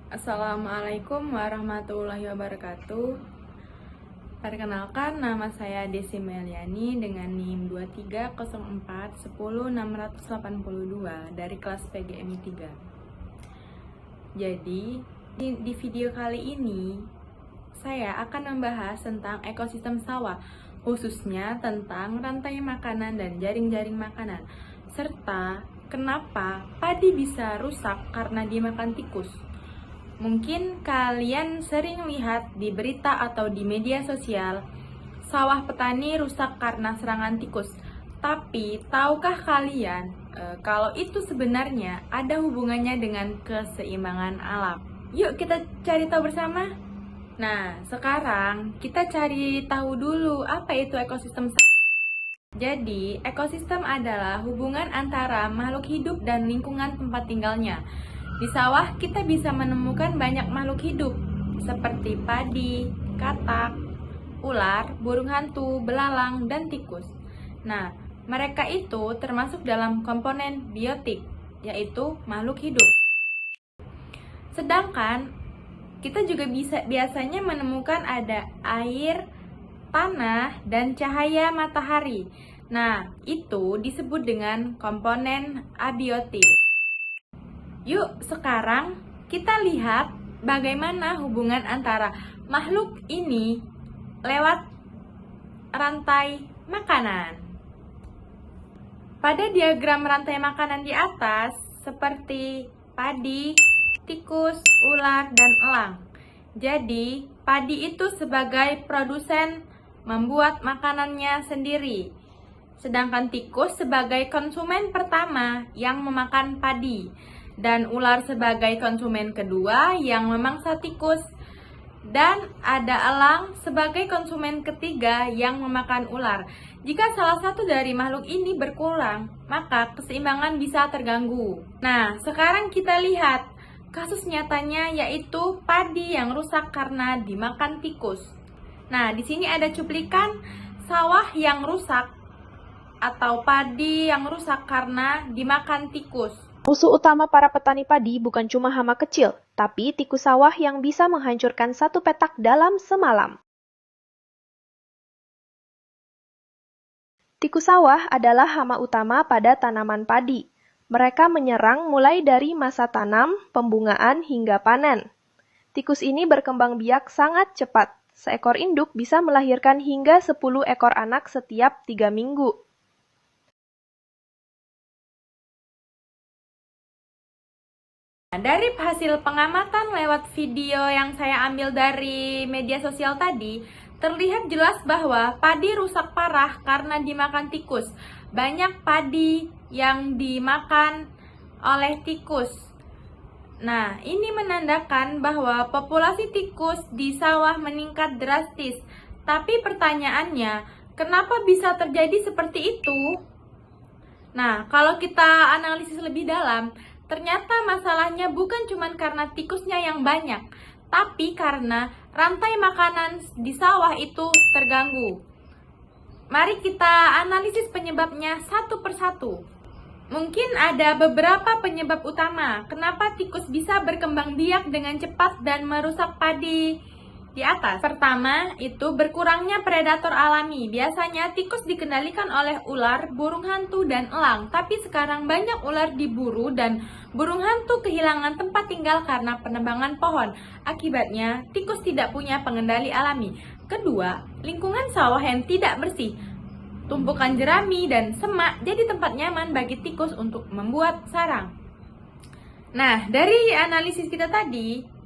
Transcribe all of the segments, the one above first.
Assalamualaikum warahmatullahi wabarakatuh. Perkenalkan, nama saya Desi Meliani dengan NIM 2304 dari kelas PGMI 3. Jadi, di video kali ini saya akan membahas tentang ekosistem sawah, khususnya tentang rantai makanan dan jaring-jaring makanan, serta kenapa padi bisa rusak karena dimakan tikus. Mungkin kalian sering lihat di berita atau di media sosial, sawah petani rusak karena serangan tikus. Tapi, tahukah kalian kalau itu sebenarnya ada hubungannya dengan keseimbangan alam? Yuk kita cari tahu bersama. Nah, sekarang kita cari tahu dulu apa itu ekosistem. Jadi, ekosistem adalah hubungan antara makhluk hidup dan lingkungan tempat tinggalnya. Di sawah, kita bisa menemukan banyak makhluk hidup, seperti padi, katak, ular, burung hantu, belalang, dan tikus. Nah, mereka itu termasuk dalam komponen biotik, yaitu makhluk hidup. Sedangkan, kita juga biasanya menemukan ada air, tanah, dan cahaya matahari. Nah, itu disebut dengan komponen abiotik. Yuk, sekarang kita lihat bagaimana hubungan antara makhluk ini lewat rantai makanan. Pada diagram rantai makanan di atas, seperti padi, tikus, ular, dan elang. Jadi, padi itu sebagai produsen membuat makanannya sendiri. Sedangkan tikus sebagai konsumen pertama yang memakan padi. Dan ular sebagai konsumen kedua yang memangsa tikus, dan ada elang sebagai konsumen ketiga yang memakan ular. Jika salah satu dari makhluk ini berkurang, maka keseimbangan bisa terganggu. Nah, sekarang kita lihat kasus nyatanya, yaitu padi yang rusak karena dimakan tikus. Nah, di sini ada cuplikan sawah yang rusak atau padi yang rusak karena dimakan tikus. Musuh utama para petani padi bukan cuma hama kecil, tapi tikus sawah yang bisa menghancurkan satu petak dalam semalam. Tikus sawah adalah hama utama pada tanaman padi. Mereka menyerang mulai dari masa tanam, pembungaan, hingga panen. Tikus ini berkembang biak sangat cepat. Seekor induk bisa melahirkan hingga 10 ekor anak setiap 3 minggu. Dari hasil pengamatan lewat video yang saya ambil dari media sosial tadi, terlihat jelas bahwa padi rusak parah karena dimakan tikus. Banyak padi yang dimakan oleh tikus. Nah, ini menandakan bahwa populasi tikus di sawah meningkat drastis. Tapi pertanyaannya, kenapa bisa terjadi seperti itu? Nah, kalau kita analisis lebih dalam, ternyata masalahnya bukan cuma karena tikusnya yang banyak, tapi karena rantai makanan di sawah itu terganggu. Mari kita analisis penyebabnya satu persatu. Mungkin ada beberapa penyebab utama kenapa tikus bisa berkembang biak dengan cepat dan merusak padi di atas. Pertama, itu berkurangnya predator alami. Biasanya tikus dikendalikan oleh ular, burung hantu, dan elang. Tapi sekarang banyak ular diburu dan burung hantu kehilangan tempat tinggal karena penebangan pohon. Akibatnya, tikus tidak punya pengendali alami. Kedua, lingkungan sawah yang tidak bersih. Tumpukan jerami dan semak jadi tempat nyaman bagi tikus untuk membuat sarang. Nah, dari analisis kita tadi,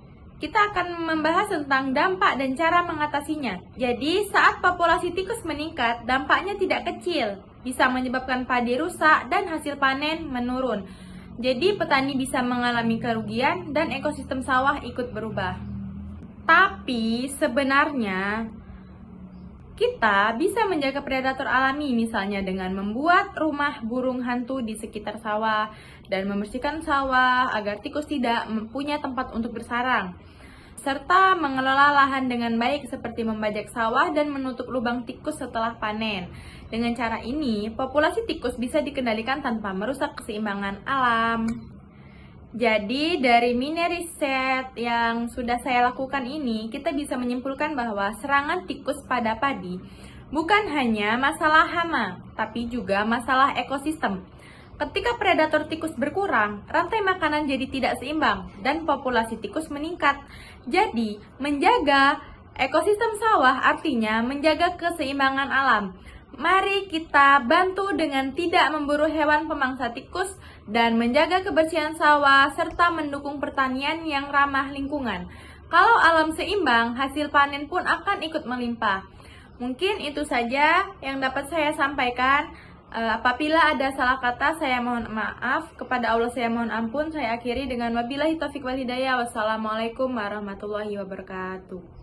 kita akan membahas tentang dampak dan cara mengatasinya. Jadi, saat populasi tikus meningkat, dampaknya tidak kecil. Bisa menyebabkan padi rusak dan hasil panen menurun. Jadi, petani bisa mengalami kerugian dan ekosistem sawah ikut berubah. Tapi, sebenarnya kita bisa menjaga predator alami, misalnya dengan membuat rumah burung hantu di sekitar sawah dan membersihkan sawah agar tikus tidak punya tempat untuk bersarang, serta mengelola lahan dengan baik seperti membajak sawah dan menutup lubang tikus setelah panen. Dengan cara ini, populasi tikus bisa dikendalikan tanpa merusak keseimbangan alam. Jadi dari mini riset yang sudah saya lakukan ini, kita bisa menyimpulkan bahwa serangan tikus pada padi bukan hanya masalah hama, tapi juga masalah ekosistem. Ketika predator tikus berkurang, rantai makanan jadi tidak seimbang dan populasi tikus meningkat. Jadi, menjaga ekosistem sawah artinya menjaga keseimbangan alam. Mari kita bantu dengan tidak memburu hewan pemangsa tikus dan menjaga kebersihan sawah serta mendukung pertanian yang ramah lingkungan. Kalau alam seimbang, hasil panen pun akan ikut melimpah. Mungkin itu saja yang dapat saya sampaikan. Apabila ada salah kata, saya mohon maaf. Kepada Allah saya mohon ampun. Saya akhiri dengan wabillahi taufiq wal hidayah. Wassalamualaikum warahmatullahi wabarakatuh.